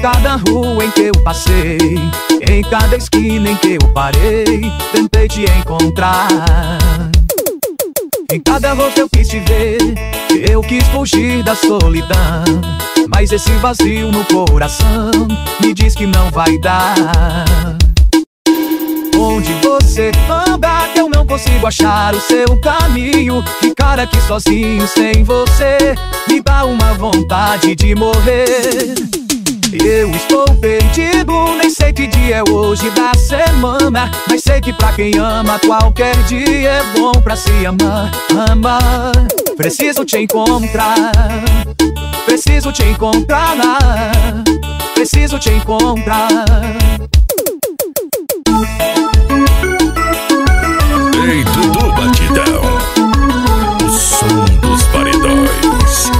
cada rua em que eu passei, em cada esquina em que eu parei, tentei te encontrar. Em cada rosto eu quis te ver, eu quis fugir da solidão, mas esse vazio no coração me diz que não vai dar. Onde você anda que eu não consigo achar o seu caminho? Ficar aqui sozinho sem você me dá uma vontade de morrer. Eu estou perdido, nem sei que dia é hoje da semana, mas sei que pra quem ama qualquer dia é bom pra se amar. Amar, preciso te encontrar, preciso te encontrar, preciso te encontrar. Ei, Dudu Batidão, o som dos paredões.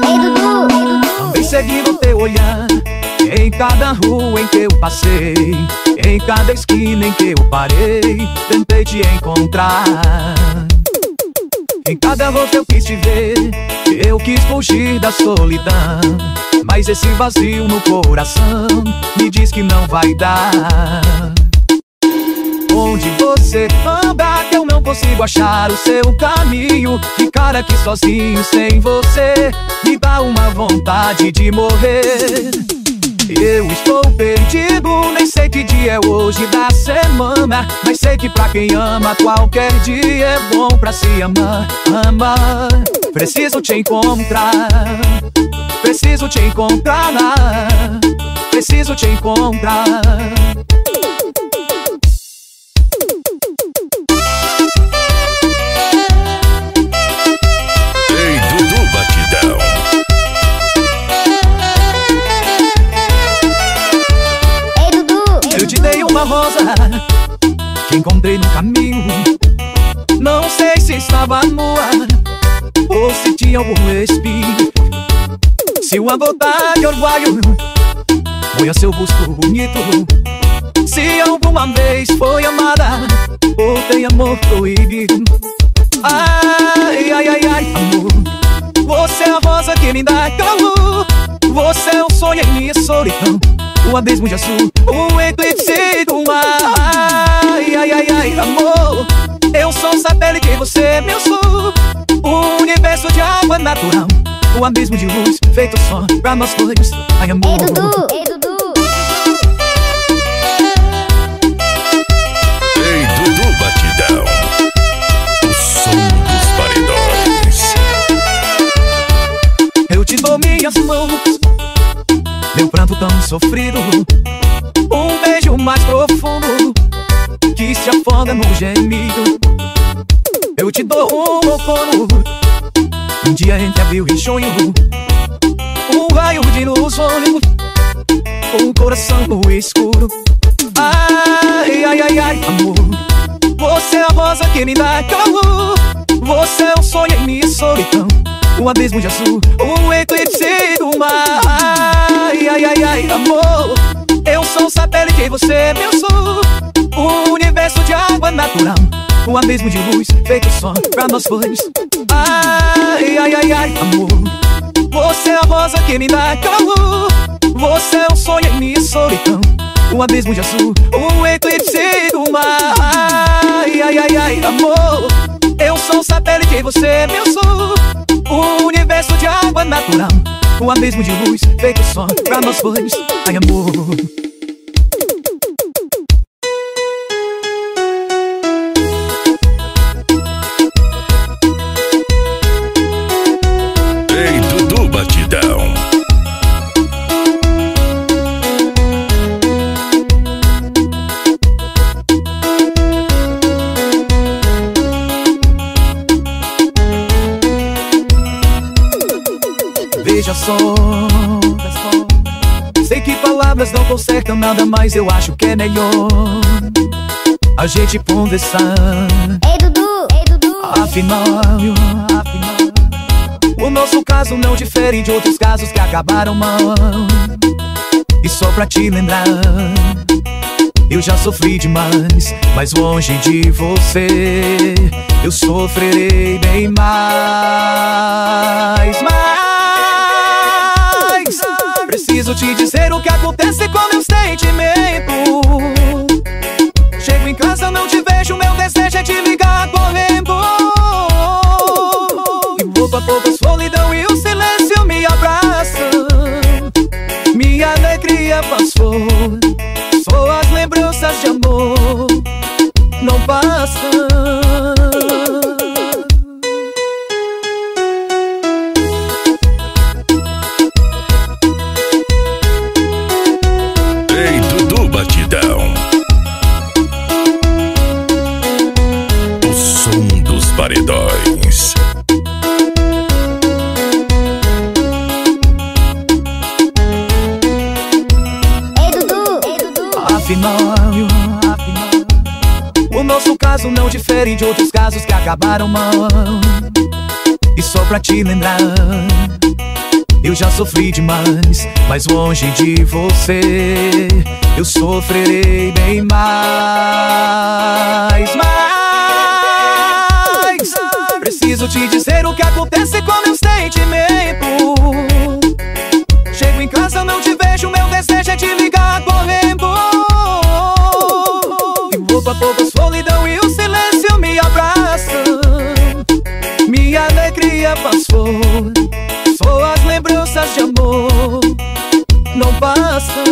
Ei, Dudu, Andei seguindo teu olhar, em cada rua em que eu passei, em cada esquina em que eu parei, tentei te encontrar. Em cada rosto eu quis te ver, eu quis fugir da solidão, mas esse vazio no coração me diz que não vai dar. Onde você anda que eu não consigo achar o seu caminho? Ficar aqui sozinho sem você me dá uma vontade de morrer. Eu estou perdido, nem sei que dia é hoje da semana, mas sei que pra quem ama qualquer dia é bom pra se amar. Amar, preciso te encontrar, preciso te encontrar, preciso te encontrar. Ei, Dudu Batidão. ei, Dudu. Eu te dei uma rosa que encontrei no caminho, não sei se estava nua ou se tinha algum espinho. Se uma gota de orvalho foi a seu busto bonito, se alguma vez foi amada ou tem amor proibido. Ai, ai, ai, ai, amor, você é a rosa que me dá calor, você é o sonho em minha solidão, o abismo de azul, o eclipse do mar. Ai, ai, ai, ai, amor, eu sou um satélite, você é meu sol, o universo de água natural, o abismo de luz, feito só pra nós dois. Ai, amor. Ei, Dudu, ei, Dudu. Ei, Dudu Batidão, o som dos paredões. Eu te dou minhas mãos, meu pranto tão sofrido, um beijo mais profundo que se afoga no gemido. Eu te dou um outono, um dia entre abril e junho, um raio de luz sonho, um coração no escuro. Ai, ai, ai, ai, amor, você é a rosa que me dá calor, você é o sonho em minha solidão, o abismo de azul, o eclipse do mar. Ai, ai, ai, ai, amor, eu sou um satélite e você é meu sol, o universo de água natural, o abismo de luz, feito só pra nós dois. Ai, ai, ai, ai, amor, você é a rosa que me dá calor, você é o sonho em minha solidão, o abismo de azul, o eclipse do mar. Ai, ai, ai, ai, amor, eu sou um satélite e você é meu sol, o universo de água natural, o abismo de luz, feito só pra nós dois. Ai, amor. Ei, Dudu Batidão. Veja só, sei que palavras não consertam nada, mas eu acho que é melhor a gente conversar. Ei, Dudu, ei, Dudu. Afinal, o nosso caso não difere de outros casos que acabaram mal. E só pra te lembrar, eu já sofri demais, mas longe de você eu sofrerei bem mais. Preciso Preciso te dizer o que acontece com meu sentimento. Chego em casa, não te vejo, meu desejo é te ligar correndo. E pouco a pouco a solidão e o silêncio me abraçam. Minha alegria passou, só as lembranças de amor não passam. Ei, Dudu Batidão. O som dos paredões. Ei, Dudu, ei, Dudu. Afinal, o nosso caso não difere de outros casos que acabaram mal. E só pra te lembrar, eu já sofri demais, mas longe de você eu sofrerei bem mais. Preciso te dizer o que acontece com meu sentimento. Chego em casa, não te vejo, meu desejo é te ligar correndo. E pouco a pouco a solidão e o silêncio me abraçam. Minha alegria passou, só as lembranças de amor não passam.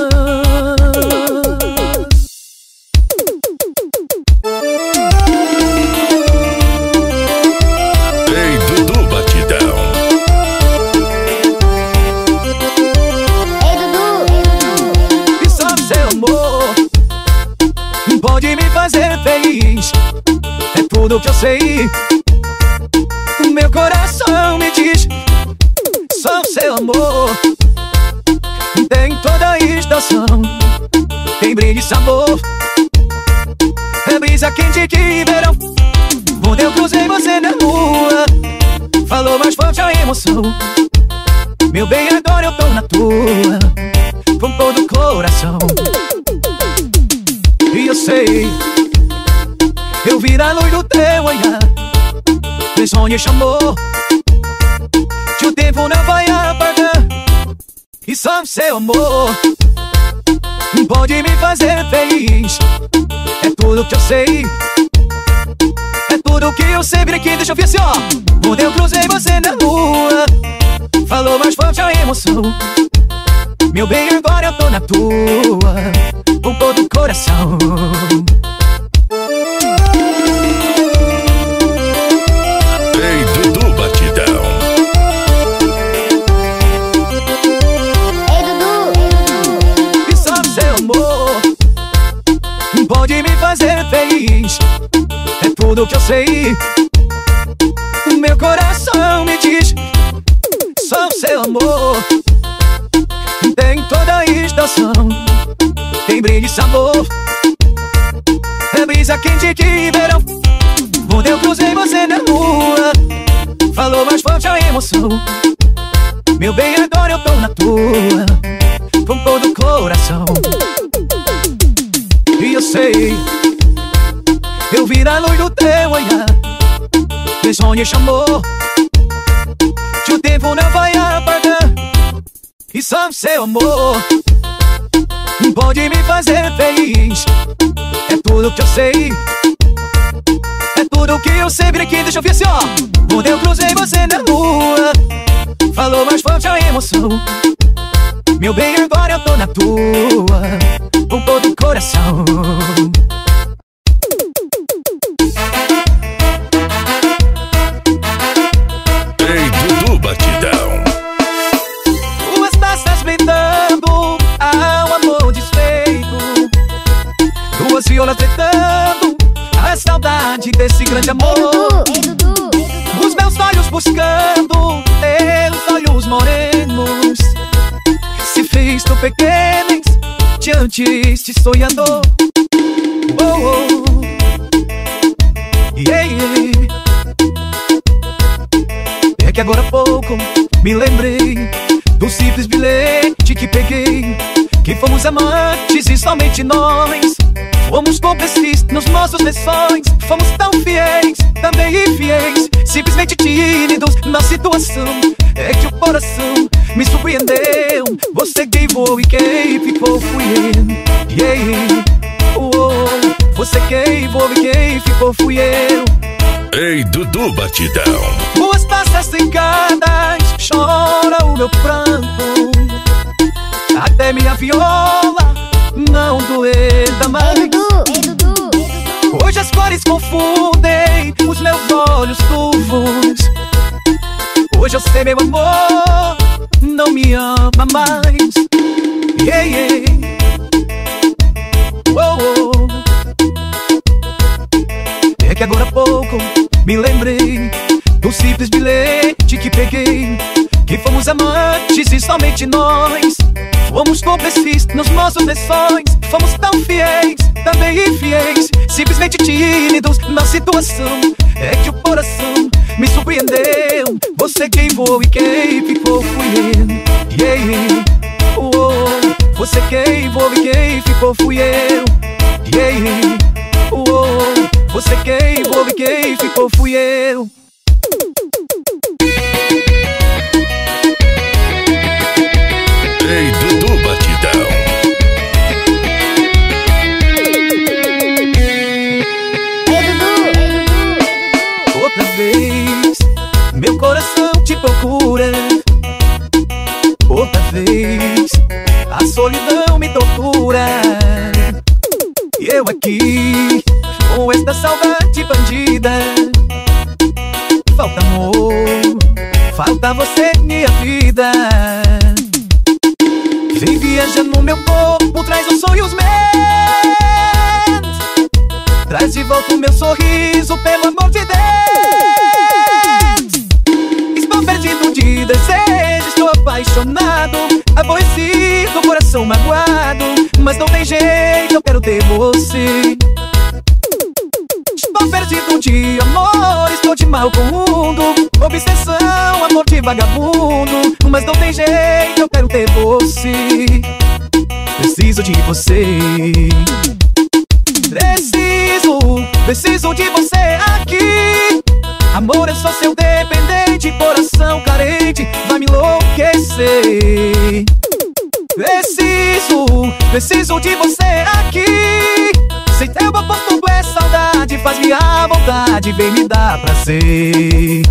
Ei, Dudu Batidão. Ei, Dudu, ei, Dudu. E só seu amor pode me fazer feliz. É tudo que eu sei, o meu coração me diz. Só seu amor tem toda a estação, tem brilho e sabor, é brisa quente que verão. Quando eu cruzei você na rua, falou mais forte a emoção. Meu bem, agora eu tô na tua, com todo o coração. E eu sei, eu vi a luz do teu olhar, meu sonho chamou, que o tempo não vai apagar. E só seu amor pode me fazer feliz. É tudo que eu sei, é tudo que eu sei. Vem aqui, deixa eu ver assim, ó. Quando eu cruzei você na rua, falou mais forte a emoção. Meu bem, agora eu tô na tua, com todo o coração. Ei, Dudu Batidão. Ei, Dudu, ei, Dudu. E só seu amor pode me fazer feliz. É tudo que eu sei, o meu coração me diz. Só seu amor tem toda a estação, tem brilho e sabor, é brisa quente que verão. Quando eu cruzei você na rua, falou mais forte a emoção. Meu bem, agora eu tô na tua, com todo o coração. E eu sei, eu vi a luz do teu olhar, meu sonho chamou, que o tempo não vai apagar. E só seu amor pode me fazer feliz. É tudo que eu sei, é tudo que eu sei. Vem aqui, deixa eu ver assim, ó. Quando eu cruzei você na rua, falou mais forte a emoção. Meu bem, agora eu tô na tua, com todo o coração. Ei, Dudu Batidão. Duas taças brindando ao amor desfeito, duas violas tentando a saudade desse grande Ei, amor. Dudu, ei, Dudu. Os meus olhos buscando teus olhos morenos, se fez tão pequenos diante deste sonhador. Oh, oh. Yeah, yeah. É que agora há pouco me lembrei do simples bilhete que peguei, que fomos amantes e somente nós. Fomos cúmplices nos nossos lições. Fomos tão fiéis, também infiéis, simplesmente tímidos na situação. É que o coração me surpreendeu. Você quem voou e quem ficou fui eu. Yeah. Você quem voou e quem ficou fui eu. Ei, Dudu Batidão. Ruas taças cincadas, chora o meu pranto. Até minha viola não doeda mais. Ei, Dudu, ei, Dudu, ei, Dudu. Hoje as cores confundem os meus olhos turvos. Hoje eu sei, meu amor não me ama mais. Yeah, yeah. Oh, oh. É que agora há pouco me lembrei do simples bilhete que peguei, que fomos amantes e somente nós. Fomos cúmplices nos nossos lições. Fomos tão fiéis, também infiéis, simplesmente tímidos na situação. É que o coração me surpreendeu. Você quem voou e quem ficou fui eu. Yeah. Você quem voou e quem ficou fui eu. Yeah. Você quem voou e quem ficou fui eu. Ei, Dudu Batidão. Ei, Dudu, ei, Dudu. Outra vez meu coração te procura. Outra vez a solidão me tortura. E eu aqui com esta saudade bandida. Falta amor, falta você minha vida. Vem viajar no meu corpo, traz os sonhos meus. Traz de volta o meu sorriso, pelo amor de Deus. Estou perdido de desejo, estou apaixonado, aborrecido, coração magoado. Mas não tem jeito, eu quero ter você. Estou perdido de amor, estou de mal com o mundo. Obsessão, amor de vagabundo. Mas não tem jeito, eu quero ter você. Preciso de você. Preciso de você aqui. Amor, eu sou seu dependente, coração carente, vai me enlouquecer. Preciso de você aqui. Sem teu amor tudo é saudade, faz-me à vontade, vem me dar prazer.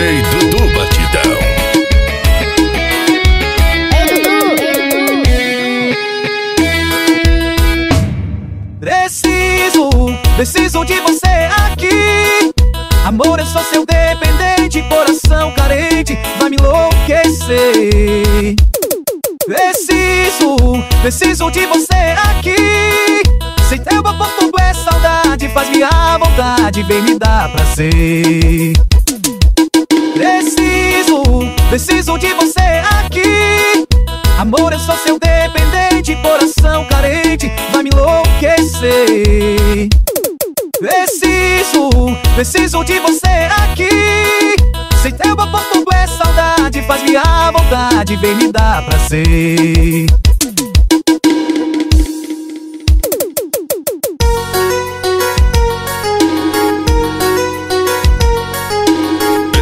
Ei, Dudu Batidão. Ei, Dudu, ei, Dudu. Preciso de você aqui. Amor, eu sou seu dependente, coração carente, vai me enlouquecer. Preciso de você aqui. Sem teu amor tudo é saudade, faz-me à vontade, vem me dar prazer. Preciso de você aqui. Amor, eu sou seu dependente, coração carente, vai me enlouquecer. Preciso de você aqui. Sem teu amor tudo é saudade, faz-me à vontade, vem me dar prazer.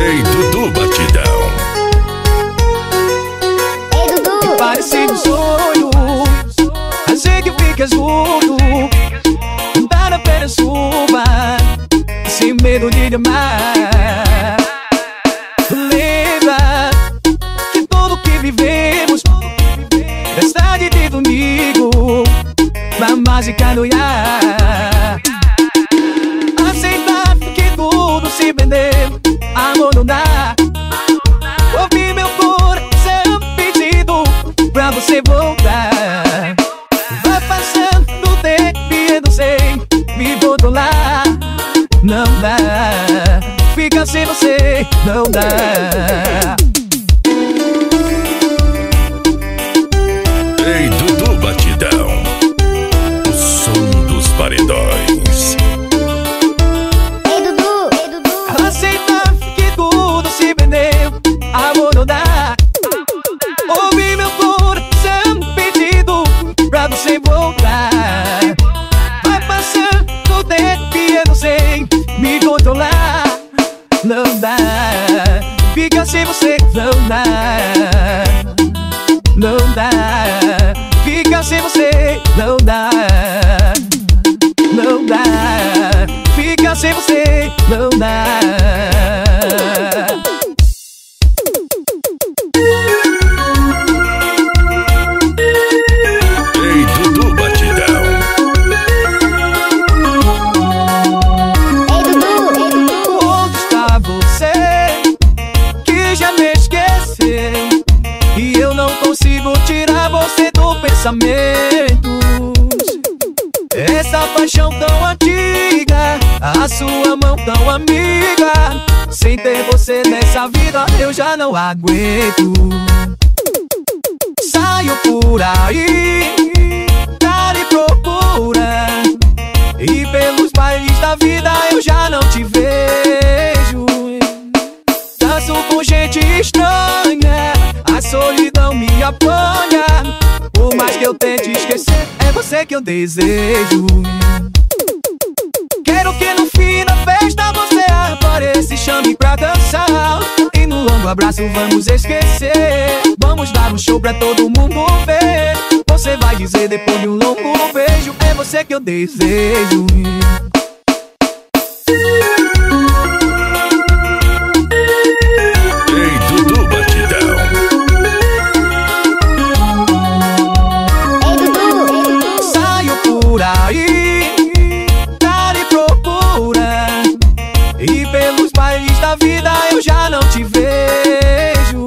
Ei, Dudu Batidão. Ei, Dudu. Parece um sonho, a gente fica junto, andar apenas uma, sem medo de amar. Lembra que tudo que vivemos esta de domingo, na mágica do ar. Aceitar que tudo se perdeu, amor não dá. Ouvi meu coração pedindo pra você voltar. Vai passando o tempo e eu não sei me controlar. Não dá, fica sem você, não dá. Ei, Dudu Batidão. O som dos paredões. Ei, Dudu, ei, Dudu. Aceitar que tudo se perdeu, amor não dá. Ouvi meu fica sem você, não dá. Não dá. Fica sem você, não dá. Não dá. Fica sem você, não dá. Ei, Dudu Batidão. Ei, Dudu. Onde está você que já me esqueceu? E eu não consigo tirar você do pensamento. Essa paixão tão antiga, a sua mão tão amiga. Sem ter você nessa vida eu já não aguento. Saio por aí, cara e procura, e pelos bailes da vida eu já não te vejo. Danço com gente estranha, a solidão me apanha. Por mais que eu tente esquecer, é você que eu desejo. Quero que no fim da festa você apareça e chame pra dançar. E no longo abraço vamos esquecer. Vamos dar um show pra todo mundo ver. Você vai dizer depois de um longo beijo, é você que eu desejo. Ei, Dudu Batidão. Ei, Dudu. Saio por aí, cara e procura, e pelos bailes da vida eu já não te vejo.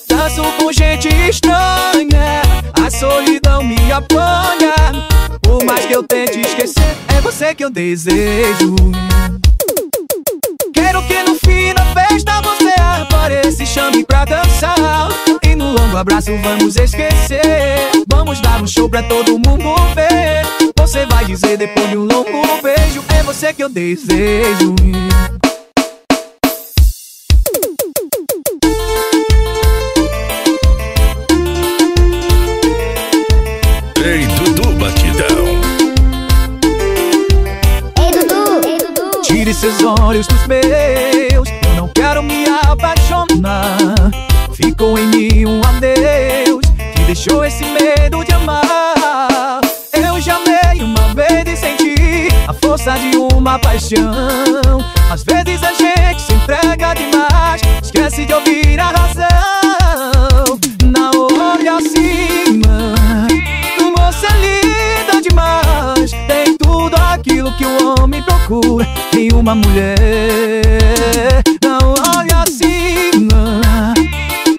Danço com gente estranha, a solidão me apanha. Por mais que eu tente esquecer, é você que eu desejo. Quero que no fim da festa você apareça e chame pra dançar. E no longo abraço vamos esquecer. Vamos dar um show pra todo mundo ver. Você vai dizer depois de um longo beijo, é você que eu desejo. Ei, Dudu Batidão. Ei, Dudu. Tire seus olhos dos meus, eu não quero me apaixonar. Ficou em mim um adeus, que deixou esse medo de amar. Eu já amei uma vez e senti a força de uma paixão. Às vezes a gente se entrega demais, esquece de ouvir a razão. Não olhe acima, você é linda demais. Tem tudo aquilo que o homem procura em uma mulher. Não olhe acima,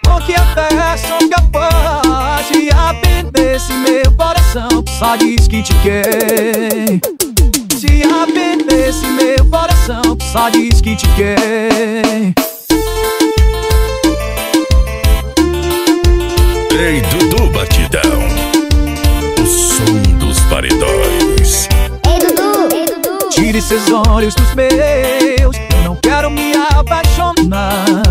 porque até sou capaz de aprender esse meu coração que só diz que te quer. Se aprender esse meu coração que só diz que te quer. Ei, Dudu Batidão. O som dos paredões. Ei, Dudu. Tire seus olhos dos meus, eu não quero me apaixonar.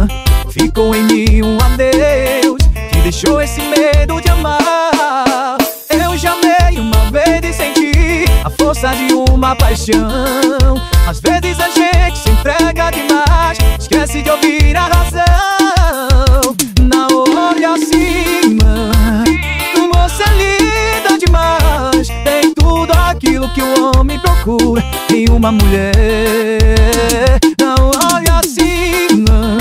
Ficou em mim um adeus, que deixou esse medo de amar. Eu já amei uma vez e senti a força de uma paixão. Às vezes a gente se entrega demais, esquece de ouvir a razão. Não olhe acima, você é linda demais. Tem tudo aquilo que o homem procura em uma mulher. Não olhe acima,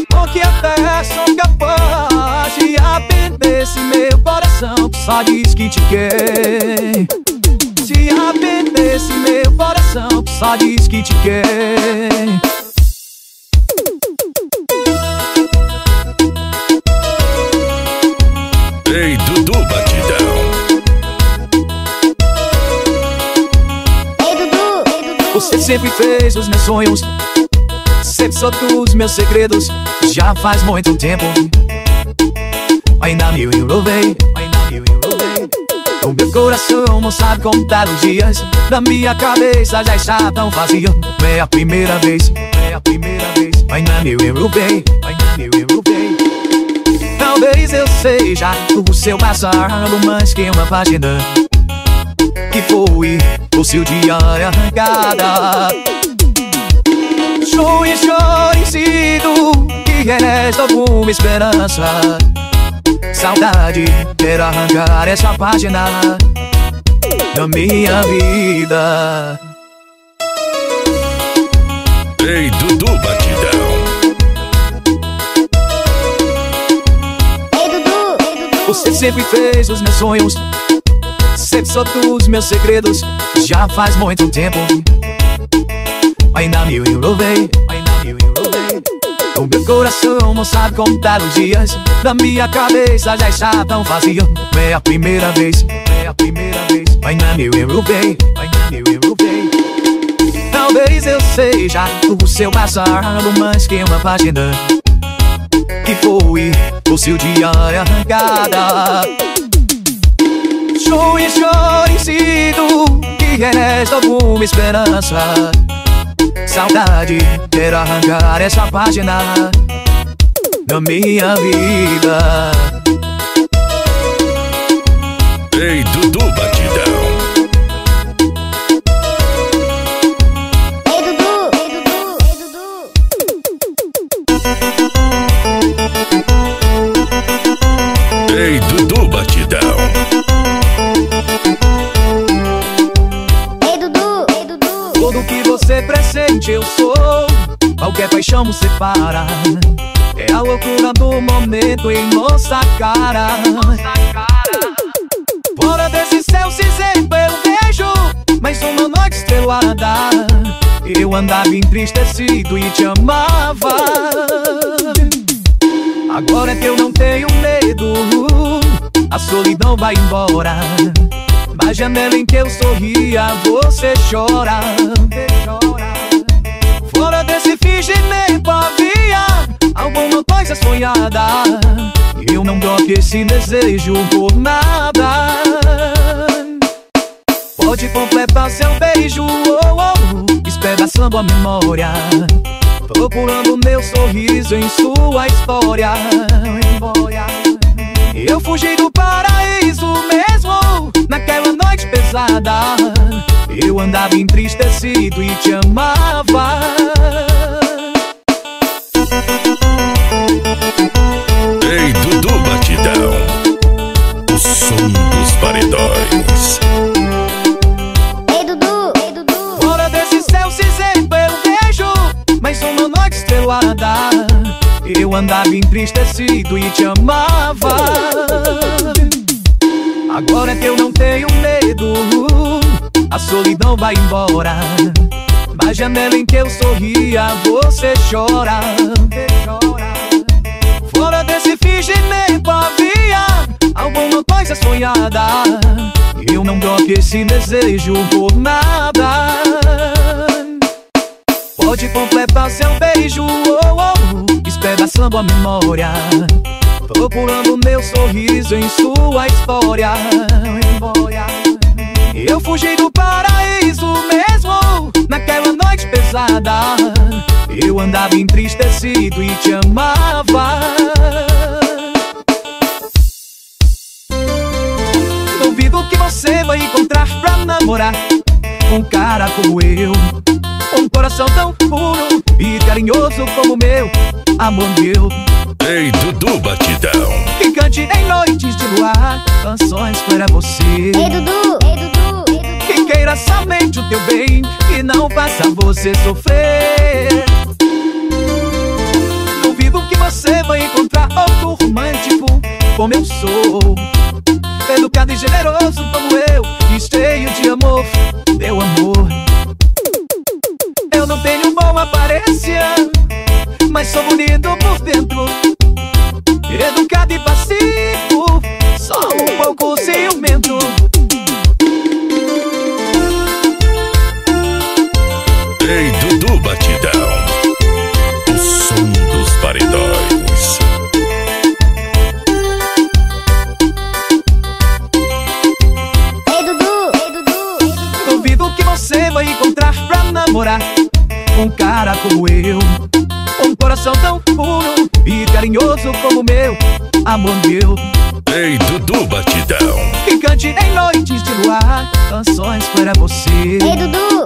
porque até sou capaz de aprender esse meu coração que só diz que te quer. Se aprender esse meu coração que só diz que te quer. Ei, Dudu Batidão. Ei, Dudu. Você sempre fez os meus sonhos, sempre soltou os meus segredos. Já faz muito tempo, ainda me enrolei, o meu coração não sabe contar os dias. Da minha cabeça já está tão vazio. É a primeira vez, ainda me enrolei. Talvez eu seja o seu passado, mas que uma página que foi o seu dia arrancada. Chore, chore, sinto resta alguma esperança. Saudade, quero arrancar essa página da minha vida. Ei, Dudu Batidão. Ei, Dudu. Você sempre fez os meus sonhos, sempre soltou os meus segredos. Já faz muito tempo, ainda me envolvei, o meu coração não sabe contar os dias. Na minha cabeça já está tão vazio. É a primeira vez, ainda me envolvei. Talvez eu seja o seu passado mais que uma página que foi o seu dia arrancada. Chore, chore, sinto que resta alguma esperança. Saudade, quero arrancar essa página da minha vida. Ei, Dudu Batidão. Ei, Dudu. Ei, Dudu Batidão. Ei, Dudu. Tudo que você pressente eu sou, qualquer paixão nos separa. É a loucura do momento em nossa cara. Fora desse céu cinzento eu vejo mais uma noite estrelada. Eu andava entristecido e te amava. Agora que eu não tenho medo, a solidão vai embora. Na janela em que eu sorria, você chora. Fora desse fingimento havia alguma coisa sonhada. Eu não troco esse desejo por nada. Pode completar seu beijo, despedaçando a memória, procurando meu sorriso em sua história. Eu fugi do paraíso mesmo naquela noite pesada. Eu andava entristecido e te amava. Ei, Dudu Batidão. O som dos paredões. Ei, Dudu. Fora desse céu cinzento eu vejo mais uma noite estrelada. Eu andava entristecido e te amava. Agora que eu não tenho medo, a solidão vai embora. Na janela em que eu sorria, você chora. Fora desse fingimento havia alguma coisa sonhada. Eu não troco esse desejo por nada. Pode completar seu beijo, despedaçando a memória, procurando meu sorriso em sua história. Eu fugi do paraíso mesmo naquela noite pesada. Eu andava entristecido e te amava. Duvido que você vai encontrar pra namorar um cara como eu, um coração tão puro e carinhoso como o meu, amor meu. Ei, Dudu Batidão. Que cante em noites de luar canções para você. Ei, Dudu. Que queira somente o teu bem e não faça você sofrer. Duvido que você vai encontrar outro romântico como eu sou, educado e generoso como eu, e cheio de amor, meu amor. Eu não tenho boa aparência, mas sou bonito por dentro, educado e passivo, só um pouco ciumento. Ei, Dudu Batidão. O som dos paredões. Ei, Dudu. Duvido que você vai encontrar pra namorar um cara como eu, um coração tão puro e carinhoso como o meu, amor meu. Ei, Dudu Batidão. Que cante em noites de luar canções para você. Ei, Dudu.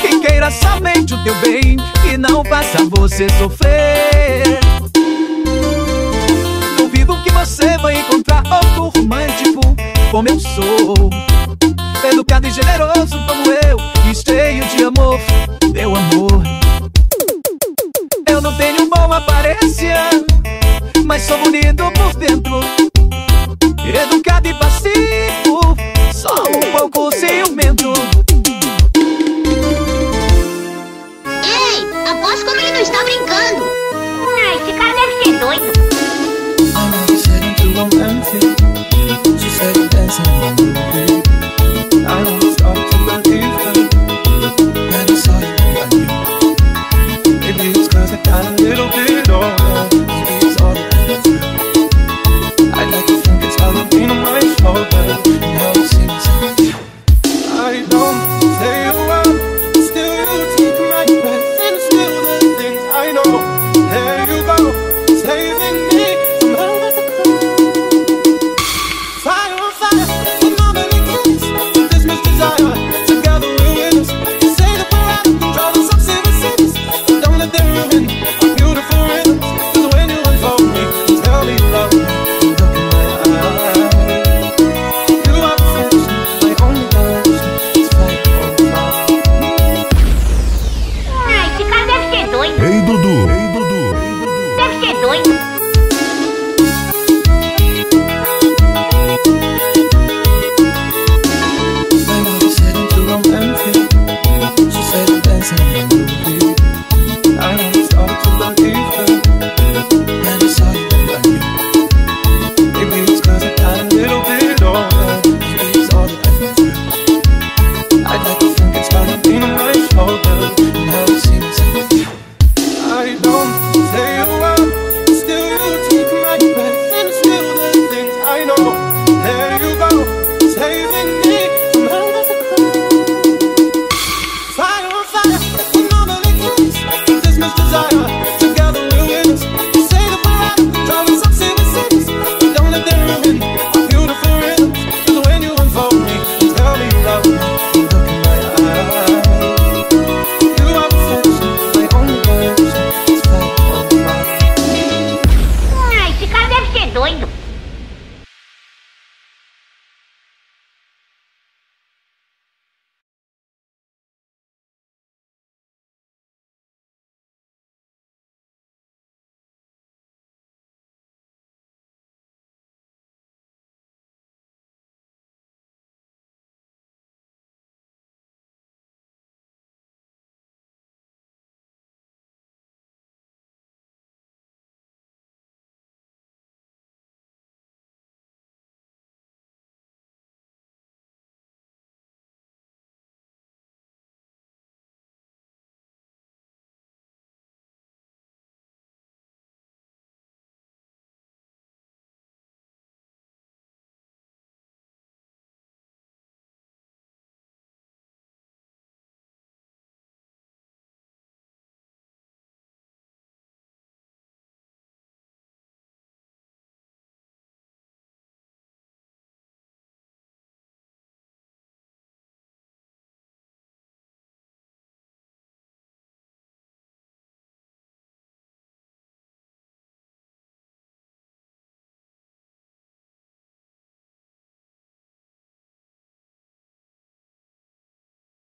Que queira somente o teu bem e não faça você sofrer. você vai encontrar outro romântico como eu sou, educado e generoso como eu, e cheio de amor, meu amor. Eu não tenho boa aparência, mas sou bonito por dentro, educado e passivo, só um pouco ciumento. Ei, aposto como ele não está brincando. Esse cara deve ser doido. I know you said I'm too romantic. She said you're dancing on the movie. I know you started to believe her. When I saw you, I knew. Maybe it's 'cause I got a little bit older. Maybe it's all that I do. I'd like to think it's Halloween on my shoulder. And how you see me. I don't say a word, still you take my breath, and still the things I know. There you go, saving me from hell with the cold. Fire on fire, with no many kids, with this much desire. Together we'll win. You say that we're out of control of some serious sins, but don't let them ruin our beautiful rhythms. 'Cause when you unfold me, tell me you love me, look in my eyes. You are perfection, my only direction is flight on fire. Esse cara deve ser doido. Ei, Dudu. Ei, Dudu. Deve ser doido. I know you said I'm too romantic. She said you're dancing on the movie. I know you started to believe her. When I saw you, I knew. Maybe it's 'cause I got a little bit older. Maybe it's all that I do. I'd like to think it's Halloween on my shoulder. And how you see me. I don't say a